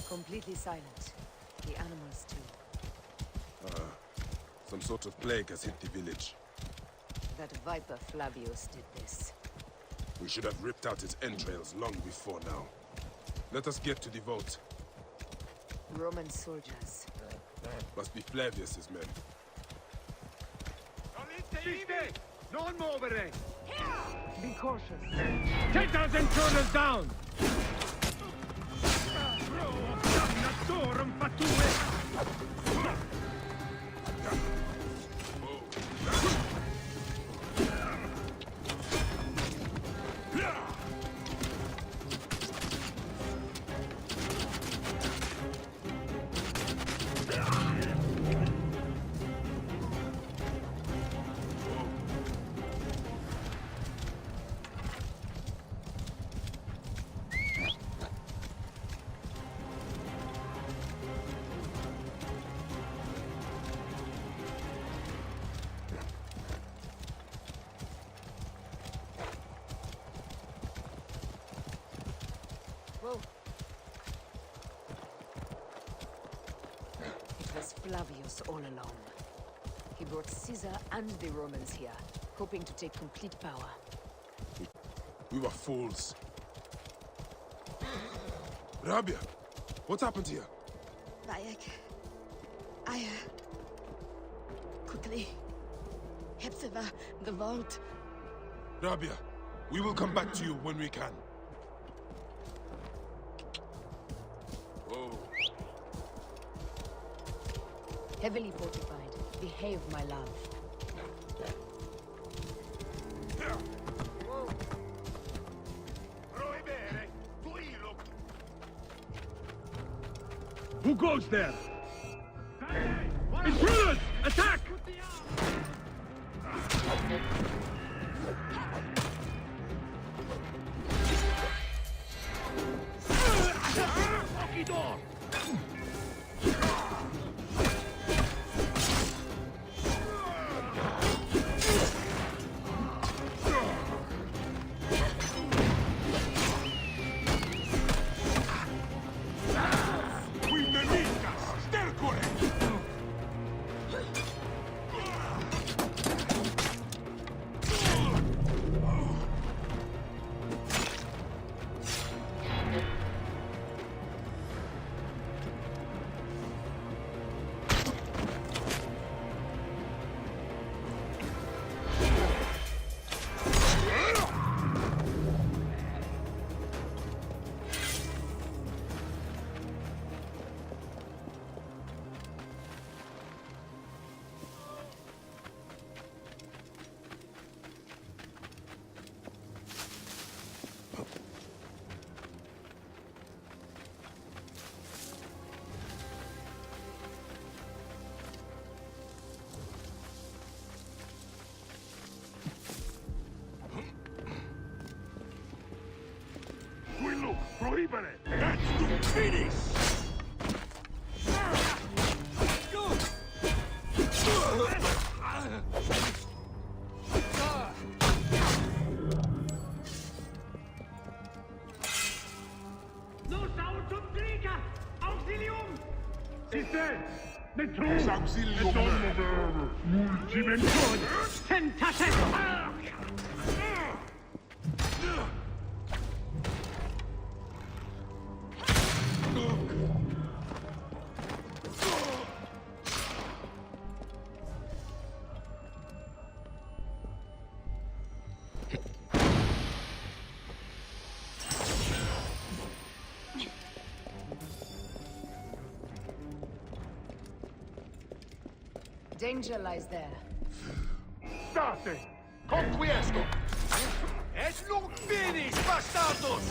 Completely silent. The animals too. Some sort of plague has hit the village. That viper Flavius did this. We should have ripped out its entrails long before now. Let us get to the vault. Roman soldiers. Must be Flavius's men. Non muovere! Be cautious. Take those intruders down! Dannatorum fatue! Whoa. It was Flavius all along. He brought Caesar and the Romans here, hoping to take complete power. We were fools. Rabia, what happened here? Bayek. Quickly. Head to the vault. Rabia, we will come back to you when we can. Whoa. Heavily fortified. Behave, my love. Who goes there? Intruders! Attack! Door! Prohibere! That's to finish! Nos autumbrica! Auxilium! Sister! The true! Auxilium! Multiventur! Tentate! Danger lies there. State! Conquiesco! Es non finis, bastardos!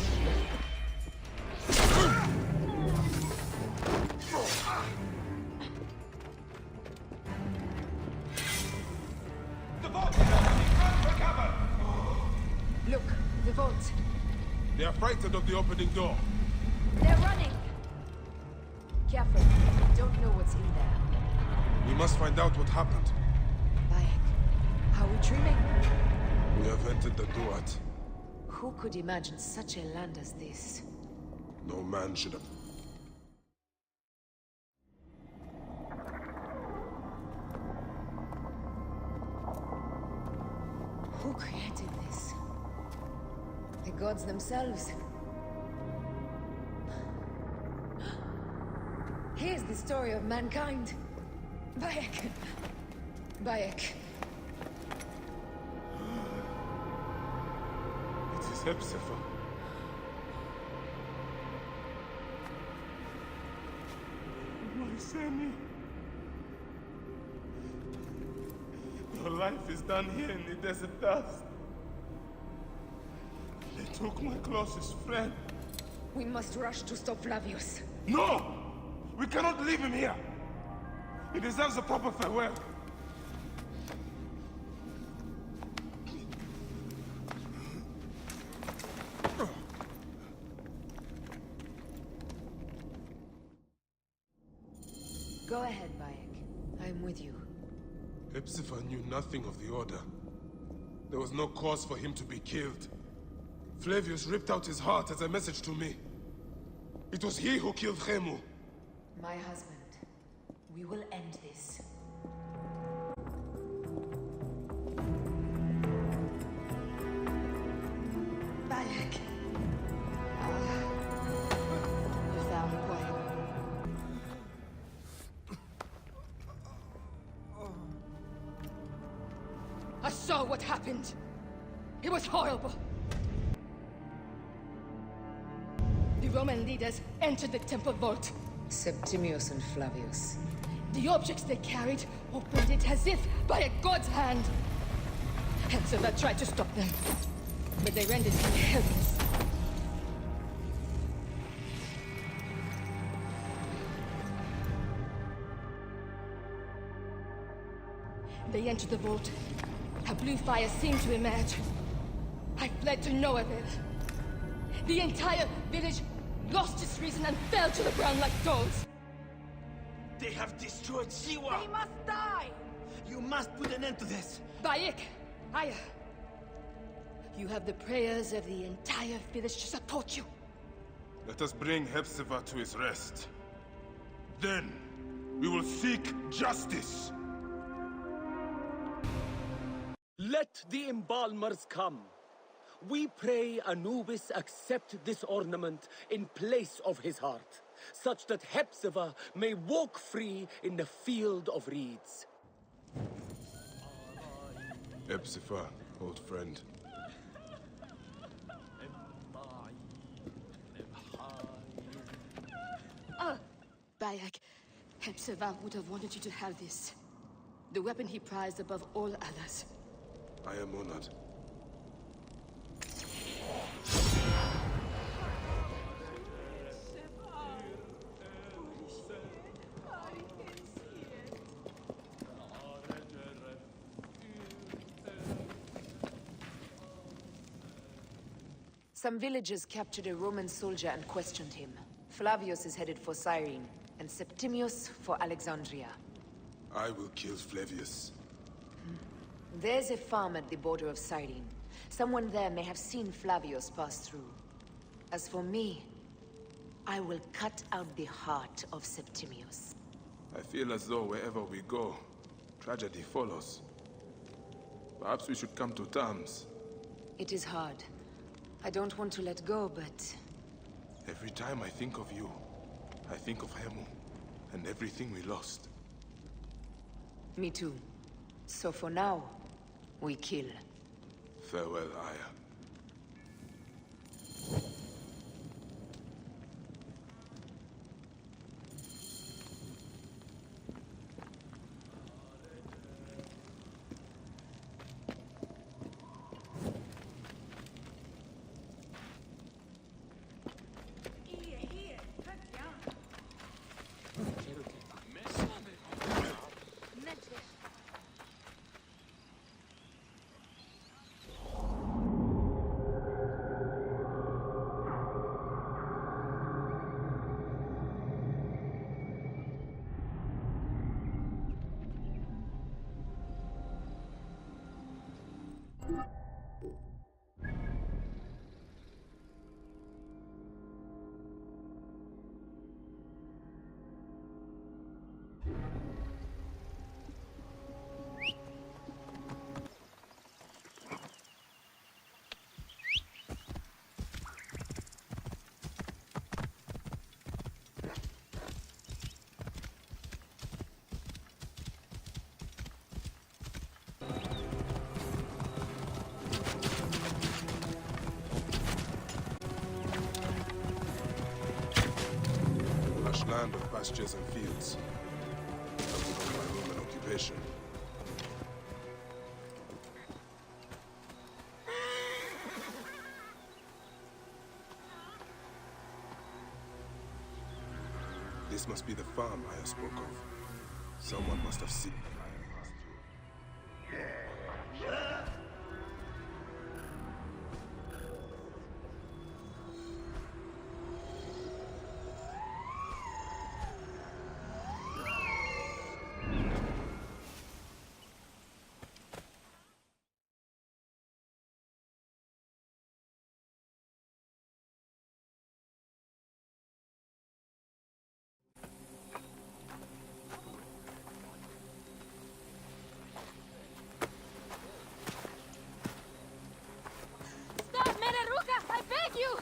The vault is opening! Run for cover! Look, the vault. They are frightened of the opening door. They're running! Careful. Don't know what's in there. We must find out what happened. Bayek, are we dreaming? We have entered the Duat. Who could imagine such a land as this? No man should have gods themselves. Here's the story of mankind. Bayek. Bayek. It is Hepzibah. My Sammy. Your life is done here in the desert dust. They took my closest friend. We must rush to stop Flavius. No! We cannot leave him here! He deserves a proper farewell. Go ahead, Bayek. I'm with you. Hepzibah knew nothing of the Order. There was no cause for him to be killed. Flavius ripped out his heart as a message to me. It was he who killed Khemu. My husband. We will end this. Bayek. You found Quayle. I saw what happened. It was horrible. The Roman leaders entered the temple vault. Septimius and Flavius. The objects they carried opened it as if by a god's hand. Hepzibah tried to stop them, but they rendered him helpless. They entered the vault. A blue fire seemed to emerge. I fled to no avail. The entire village lost its reason and fell to the ground like dogs. They have destroyed Siwa! They must die! You must put an end to this! Bayek, Aya, you have the prayers of the entire village to support you. Let us bring Hepzibah to his rest. Then, we will seek justice. Let the embalmers come. We pray Anubis accept this ornament in place of his heart, such that Hepzibah may walk free in the field of reeds. Hepzibah, old friend. Bayek, Hepzibah would have wanted you to have this. The weapon he prized above all others. I am honored. Some villagers captured a Roman soldier and questioned him. Flavius is headed for Cyrene, and Septimius for Alexandria. I will kill Flavius. There's a farm at the border of Cyrene. Someone there may have seen Flavius pass through. As for me, I will cut out the heart of Septimius. I feel as though wherever we go, tragedy follows. Perhaps we should come to terms. It is hard. I don't want to let go, but... Every time I think of you, I think of Khemu, and everything we lost. Me too. So for now, we kill. Farewell, Aya. land of pastures and fields. Something of my Roman occupation. This must be the farm I spoke of. Someone must have seen the lion pass through. Stop, Meneruka! I beg you!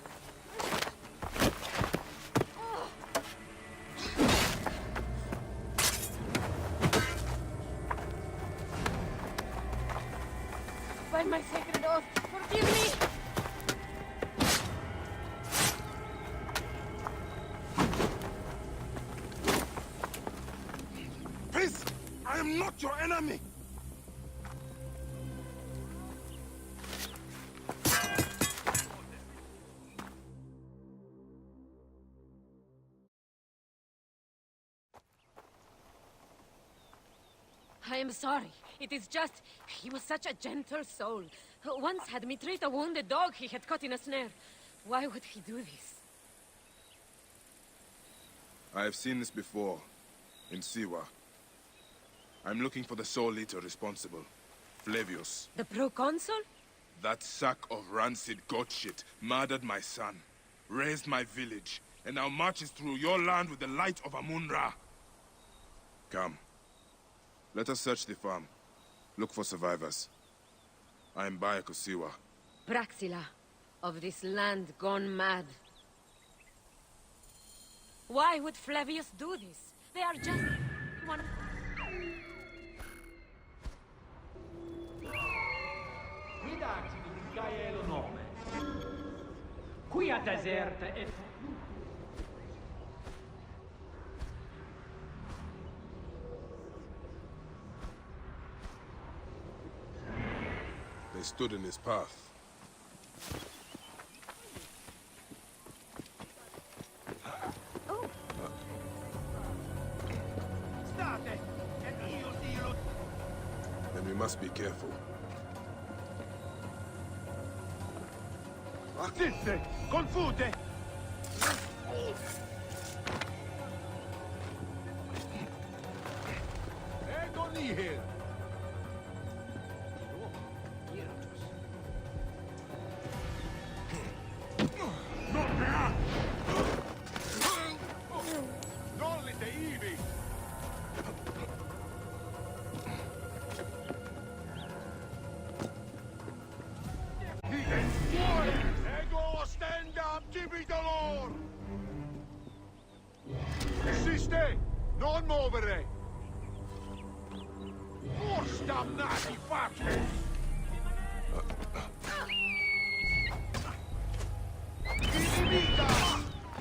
By my sacred oath, forgive me! Peace! I am not your enemy! I am sorry. It is just... he was such a gentle soul. Once had me treat a wounded dog he had caught in a snare. Why would he do this? I have seen this before, in Siwa. I'm looking for the sole eater responsible, Flavius. The proconsul? That sack of rancid goat shit murdered my son, raised my village, and now marches through your land with the light of Amun-Ra. Come. Let us search the farm. Look for survivors. I am Baya Kusiwa. Praxila, of this land gone mad. Why would Flavius do this? They are just... one... Guidarsi di Gaia lo nome. Qui a desert e... They stood in his path. State! E io tiro... Then we must be careful. Zitte! Confute! Ego nihil! Nollite ivi! Ego ostendam tibi dolor! Esiste! Non muovere! Forse damnati fatti! Inibita!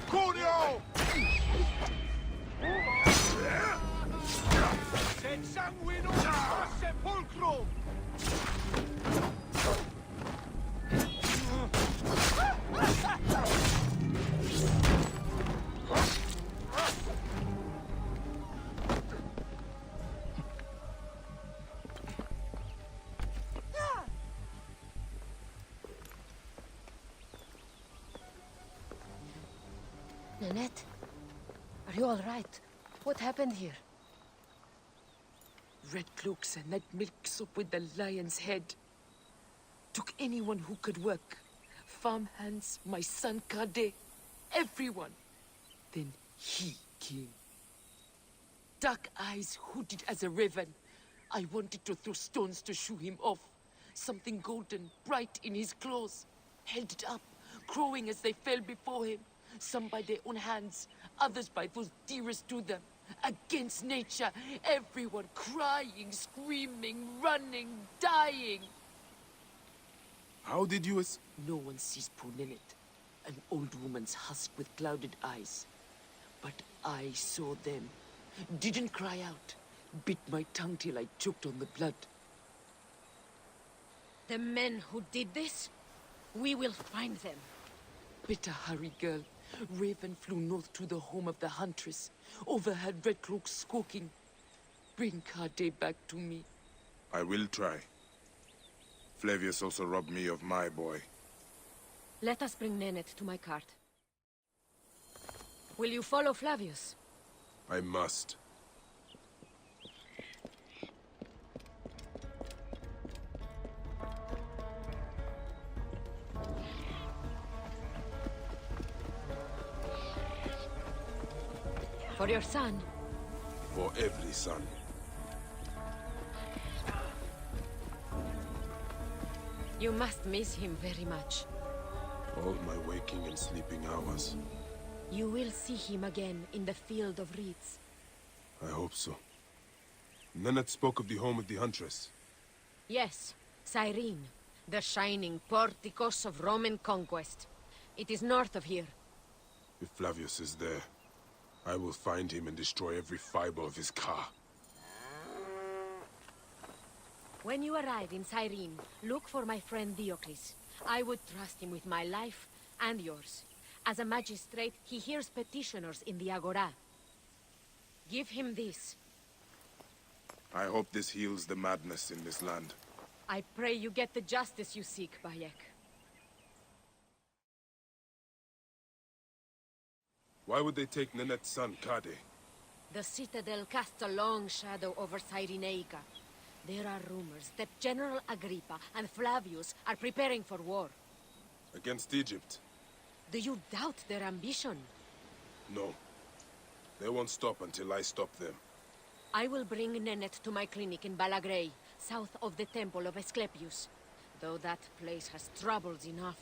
Cuneo! Sed sanguinum a sepulcrum! Nanette, are you all right? What happened here? Red cloaks and that milk soup with the lion's head. Took anyone who could work. Farm hands, my son Kade, everyone. Then he came. Dark eyes hooded as a raven. I wanted to throw stones to shoo him off. Something golden, bright in his claws. Held it up, crowing as they fell before him. Some by their own hands, others by those dearest to them. Against nature, everyone crying, screaming, running, dying. How did you No one sees Punenet, an old woman's husk with clouded eyes. But I saw them. Didn't cry out. Bit my tongue till I choked on the blood. The men who did this, we will find them. Better hurry, girl. Raven flew north to the home of the Huntress. Overheard Red Cloaks squawking. Bring Kade back to me. I will try. Flavius also robbed me of my boy. Let us bring Nennet to my cart. Will you follow Flavius? I must. For your son? For every son. You must miss him very much. All my waking and sleeping hours. You will see him again in the Field of Reeds. I hope so. Nennet spoke of the home of the Huntress. Yes, Cyrene, the shining porticos of Roman conquest. It is north of here. If Flavius is there, I will find him and destroy every fiber of his car. When you arrive in Cyrene, look for my friend Diocles. I would trust him with my life and yours. As a magistrate, he hears petitioners in the Agora. Give him this. I hope this heals the madness in this land. I pray you get the justice you seek, Bayek. Why would they take Nenet's son, Kade? The Citadel casts a long shadow over Cyrenaica. There are rumors that General Agrippa and Flavius are preparing for war. Against Egypt? Do you doubt their ambition? No. They won't stop until I stop them. I will bring Nennet to my clinic in Balagrey, south of the Temple of Asclepius. Though that place has troubles enough.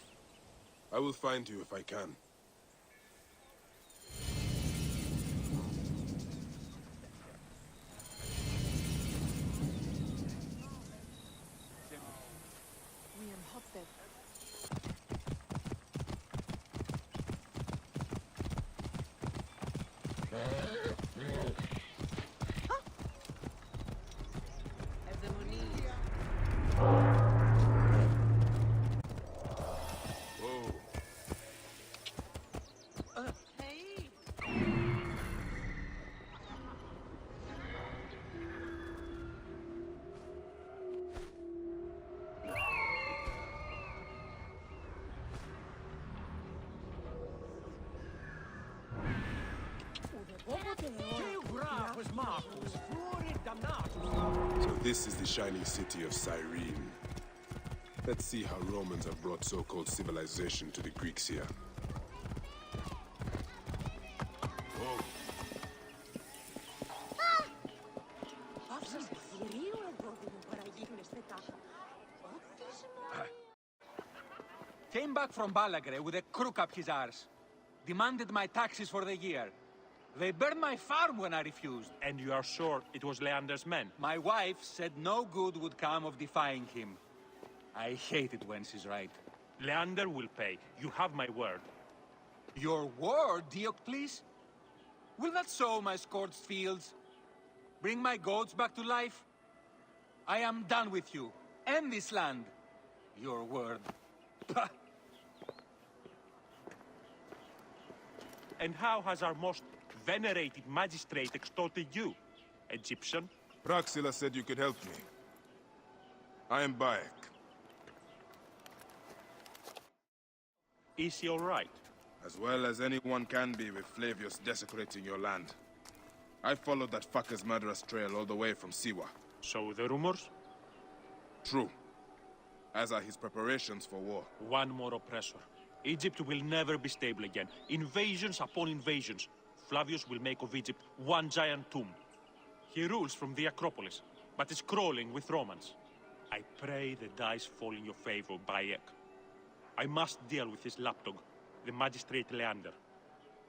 I will find you if I can. So this is the shining city of Cyrene. Let's see how Romans have brought so-called civilization to the Greeks here. Whoa. Came back from Balagre with a crook up his arse. Demanded my taxes for the year. They burned my farm when I refused. And you are sure it was Leander's men? My wife said no good would come of defying him. I hate it when she's right. Leander will pay. You have my word. Your word, Diocles? Will that sow my scorched fields? Bring my goats back to life? I am done with you. And this land. Your word. Pah! And how has our most venerated magistrate extorted you, Egyptian? Praxila said you could help me. I am Bayek. Is he all right? As well as anyone can be with Flavius desecrating your land. I followed that fucker's murderous trail all the way from Siwa. So the rumors? True. As are his preparations for war. One more oppressor. Egypt will never be stable again. Invasions upon invasions. Flavius will make of Egypt one giant tomb. He rules from the Acropolis, but is crawling with Romans. I pray the dice fall in your favor, Bayek. I must deal with this lapdog, the magistrate Leander.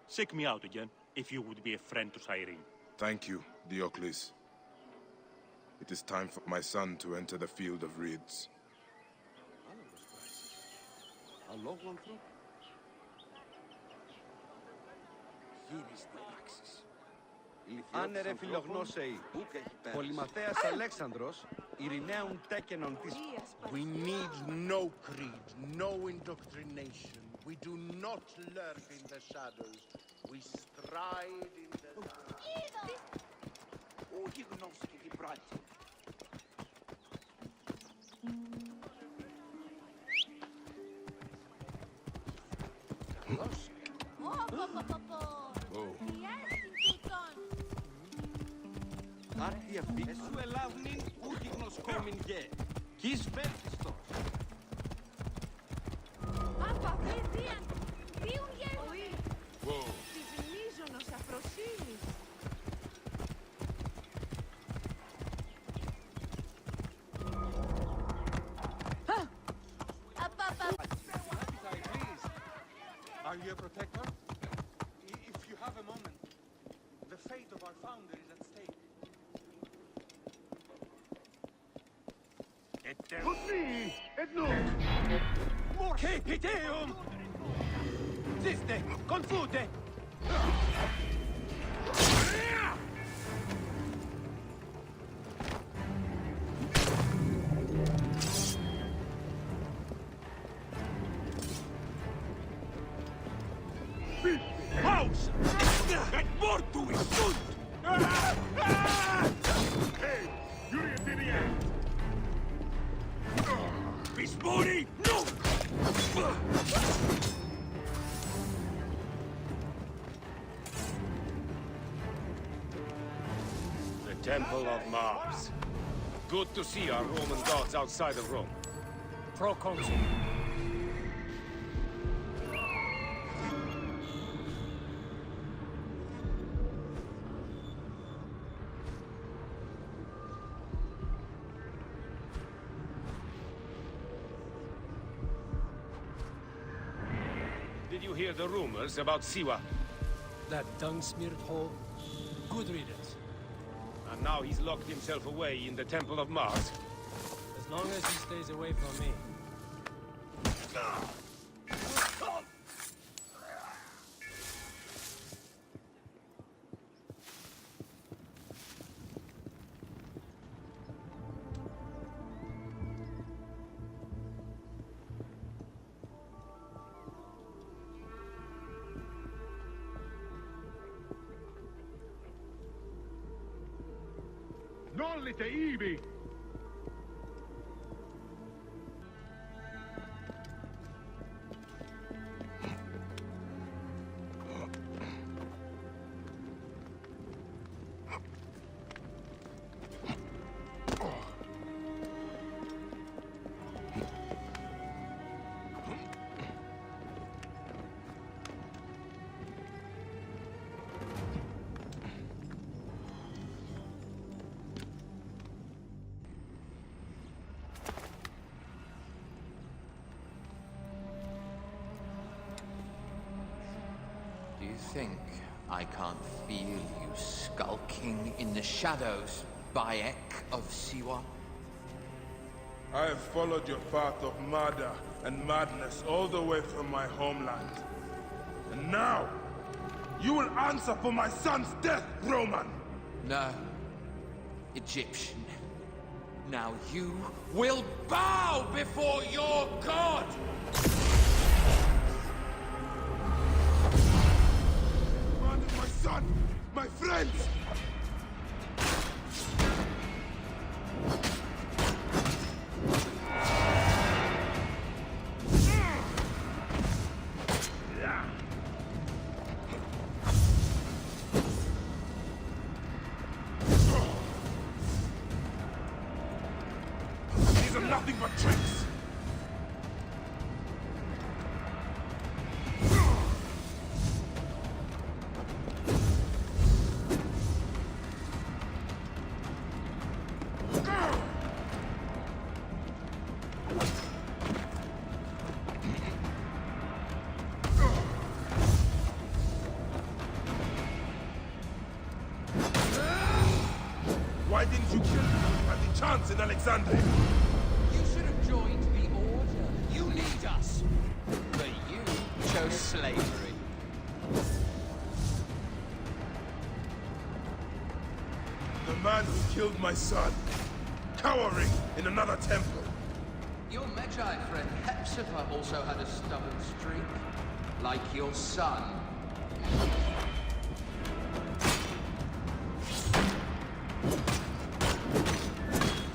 Seek me out again, if you would be a friend to Cyrene. Thank you, Diocles. It is time for my son to enter the Field of Reeds. Άνερε φιλογνώσεοι, πολυμαθέας Αλέξανδρος, ειρηναίων τέκενον της... We need no creed, no indoctrination. We do not lurk in the shadows. We stride in the dark. Όχι γνώση και την πράξη. Άρτη αυτή, εσού ελάβνην ούτι γνωσκόμην γε. Κις βέλτιστος. Απα παιδεία, δίουν γεύση. Της μίζωνος αφροσύνης. Are you a protector? If you have a moment, the fate of our founder is at stake. Così! E noi! Che piteum! Ziste! Confute! Paus! Et mortuis sunt! Hey! Yuri to the end! Bispori! Nunc! The Temple of Mars. Good to see our Roman gods outside of Rome. Proconsul. Did you hear the rumors about Siwa? That dung-smeared hole? Good riddance. And now he's locked himself away in the Temple of Mars. As long as he stays away from me. Nollite ibi! Do you think I can't feel you skulking in the shadows, Bayek of Siwa? I have followed your path of murder and madness all the way from my homeland. And now, you will answer for my son's death, Roman! No. Egyptian. Now you will bow before your god! My son! My friends! These are nothing but tricks! Why didn't you kill me at the chance in Alexandria? You should have joined the Order. You need us. But you chose slavery. man who killed my son, cowering in another temple. Your Magi friend Hepzibah also had a stubborn streak, like your son.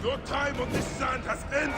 Your time on this sand has ended!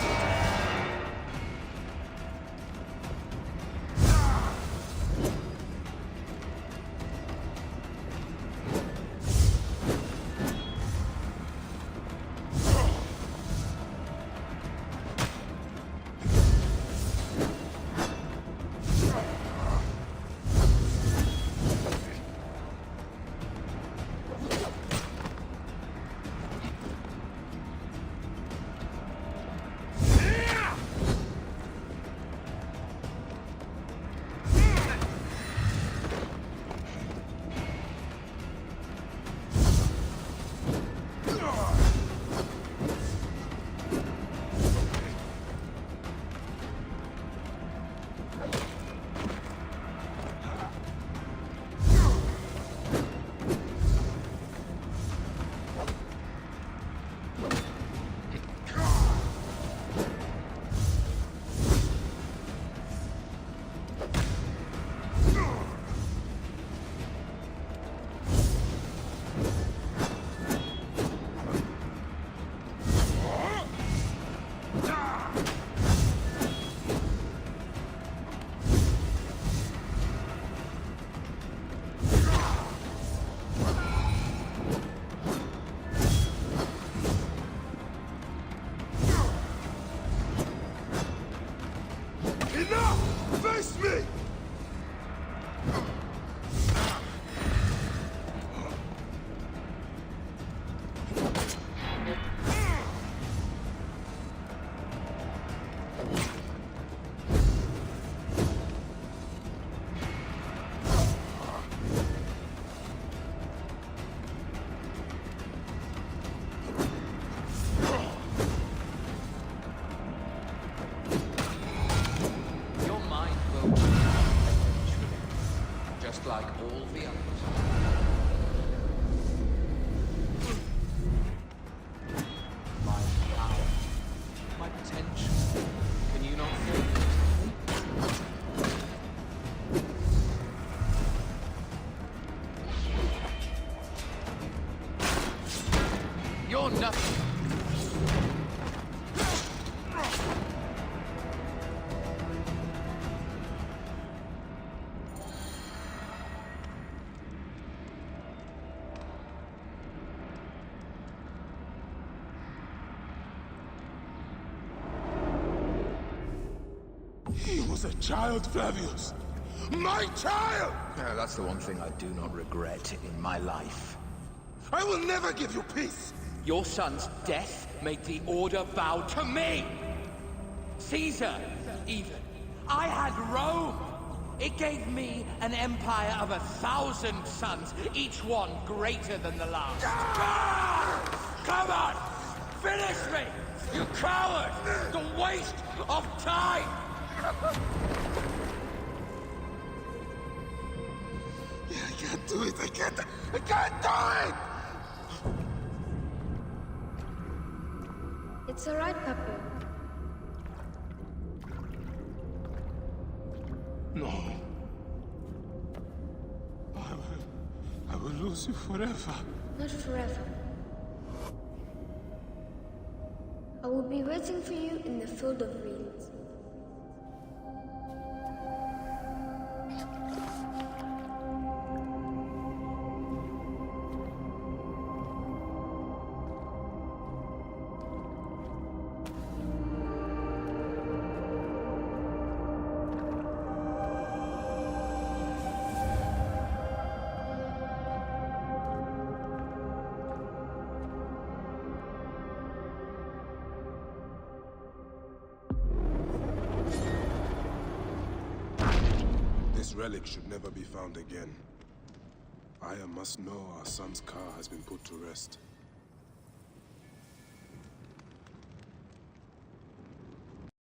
Face me! Like all the others. My power, my potential. Can you not feel it? You're nothing. He was a child, Flavius! My child! Yeah, that's the one thing I do not regret in my life. I will never give you peace! Your son's death made the Order bow to me! Caesar, even. I had Rome! It gave me an empire of 1,000 sons, each one greater than the last. Come on! Finish me! You coward! The waste of time! I can't do it! I can't do it! It's all right, Papa. No. I will lose you forever. Not forever. I will be waiting for you in the field of reeds. This relic should never be found again. Aya must know our son's car has been put to rest.